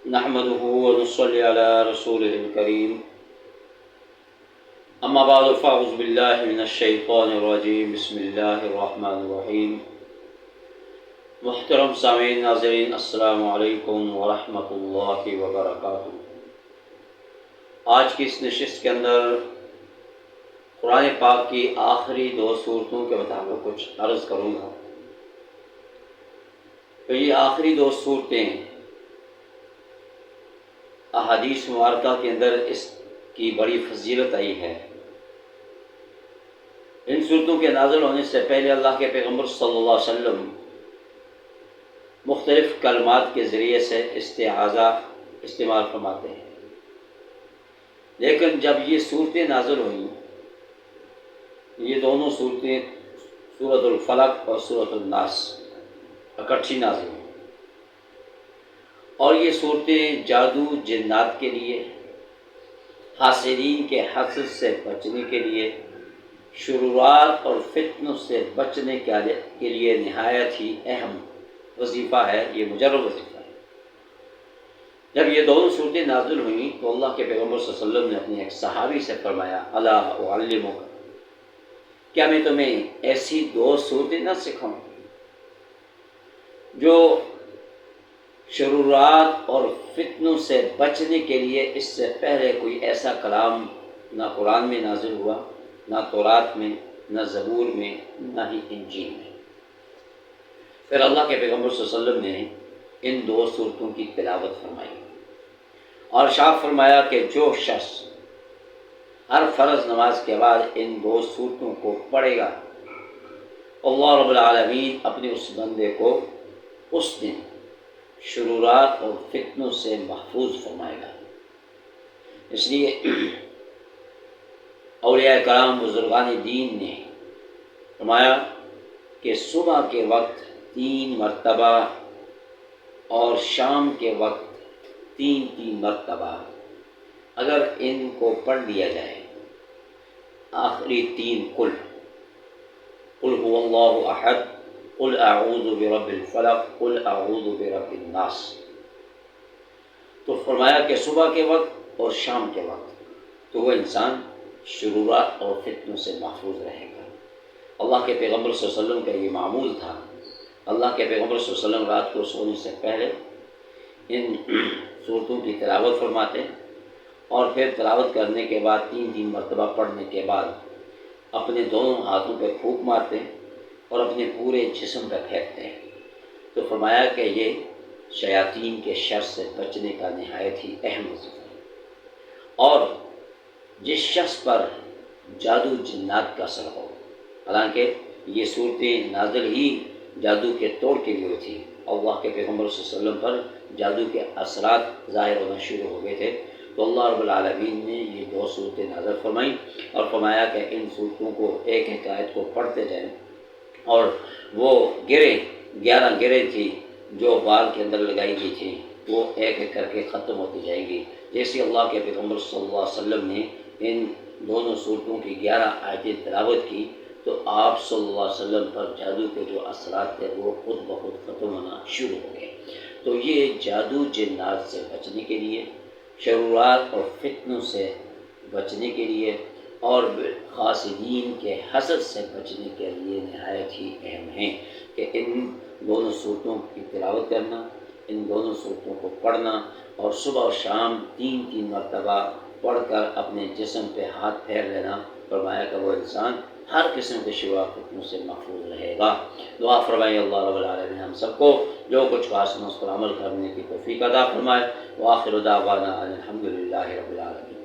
نحمده ونصلي على رسوله الكريم اما بعد فاعوذ بالله من الشیطان الرجیم بسم اللہ الرحمن الرحیم۔ محترم سامعین ناظرین، السلام علیکم ورحمۃ اللہ وبرکاتہ۔ آج کی اس نشست کے اندر قرآن پاک کی آخری 2 صورتوں کے متعلق کچھ عرض کروں گا۔ تو یہ آخری 2 صورتیں احادیث مبارکہ کے اندر اس کی بڑی فضیلت آئی ہے۔ ان صورتوں کے نازل ہونے سے پہلے اللہ کے پیغمبر صلی اللہ علیہ وسلم مختلف کلمات کے ذریعے سے استعاذہ استعمال فرماتے ہیں، لیکن جب یہ صورتیں نازل ہوئیں، یہ دونوں صورتیں سورۃ الفلق اور سورۃ الناس اکٹھی نازل ہوئی، اور یہ صورتیں جادو جنات کے لیے، حاسدین کے حسد سے بچنے کے لیے، شرورات اور فتنوں سے بچنے کے لیے نہایت ہی اہم وظیفہ ہے۔ یہ مجرب وظیفہ ہے۔ جب یہ دونوں صورتیں نازل ہوئیں تو اللہ کے پیغمبر صلی اللہ علیہ وسلم نے اپنے ایک صحابی سے فرمایا، الا اعلمک، کیا میں تمہیں ایسی 2 صورتیں نہ سکھاؤں جو شرورات اور فتنوں سے بچنے کے لیے اس سے پہلے کوئی ایسا کلام نہ قرآن میں نازل ہوا، نہ تورات میں، نہ زبور میں، نہ ہی انجیل میں۔ پھر اللہ کے پیغمبر صلی اللہ علیہ وسلم نے ان 2 صورتوں کی تلاوت فرمائی اور ارشاد فرمایا کہ جو شخص ہر فرض نماز کے بعد ان 2 صورتوں کو پڑھے گا، اللہ رب العالمین اپنے اس بندے کو اس دن شرورات اور فتنوں سے محفوظ فرمائے گا۔ اس لیے اولیاء کرام بزرگان دین نے فرمایا کہ صبح کے وقت 3 مرتبہ اور شام کے وقت 3 مرتبہ اگر ان کو پڑھ لیا جائے، آخری 3 قل هو اللہ احد، قل اعوذ برب الفلق، قل اعوذ برب الناس، تو فرمایا کہ صبح کے وقت اور شام کے وقت تو وہ انسان شرورات اور فتنوں سے محفوظ رہے گا۔ اللہ کے پیغمبر صلی اللہ علیہ وسلم کا یہ معمول تھا۔ اللہ کے پیغمبر صلی اللہ علیہ وسلم رات کو سونے سے پہلے ان صورتوں کی تلاوت فرماتے اور پھر تلاوت کرنے کے بعد 3 مرتبہ پڑھنے کے بعد اپنے دونوں ہاتھوں پہ پھونک مارتے اور اپنے پورے جسم پہ پھینکتے ہیں۔ تو فرمایا کہ یہ شیاطین کے شر سے بچنے کا نہایت ہی اہم وظیفہ ہے۔ اور جس شخص پر جادو جنات کا اثر ہو، حالانکہ یہ صورتیں نازل ہی جادو کے توڑ کے لیے تھی، اللہ کے پیغمبر صلی اللہ علیہ وسلم پر جادو کے اثرات ظاہر ہونا شروع ہو گئے تھے، تو اللہ رب العالمین نے یہ 2 صورتیں نازل فرمائیں اور فرمایا کہ ان صورتوں کو ایک آیت کو پڑھتے جائیں، اور وہ 11 گریں تھی جو بال کے اندر لگائی گئی تھی، وہ ایک کر کے ختم ہوتی جائیں گی۔ جیسے اللہ کے پیغمبر صلی اللہ علیہ وسلم نے ان دونوں صورتوں کی 11 آیتیں تلاوت کی تو آپ صلی اللہ علیہ وسلم پر جادو کے جو اثرات تھے وہ خود بخود ختم ہونا شروع ہو گئے۔ تو یہ جادو جنات سے بچنے کے لیے، شرورات اور فتنوں سے بچنے کے لیے، اور حاسدین کے حسد سے بچنے کے لیے نہایت ہی اہم ہیں کہ ان دونوں صورتوں کی تلاوت کرنا، ان دونوں صورتوں کو پڑھنا اور صبح و شام 3 مرتبہ پڑھ کر اپنے جسم پہ ہاتھ پھیر لینا، فرمایا کہ وہ انسان ہر قسم کے شبہ فتنوں سے محفوظ رہے گا۔ دعا فرمائے اللہ رب العالمین ہم سب کو جو کچھ کہا سنا اس پر عمل کرنے کی توفیق عطا فرمائے۔ وآخر دعوانا ان الحمد للہ رب العالمین۔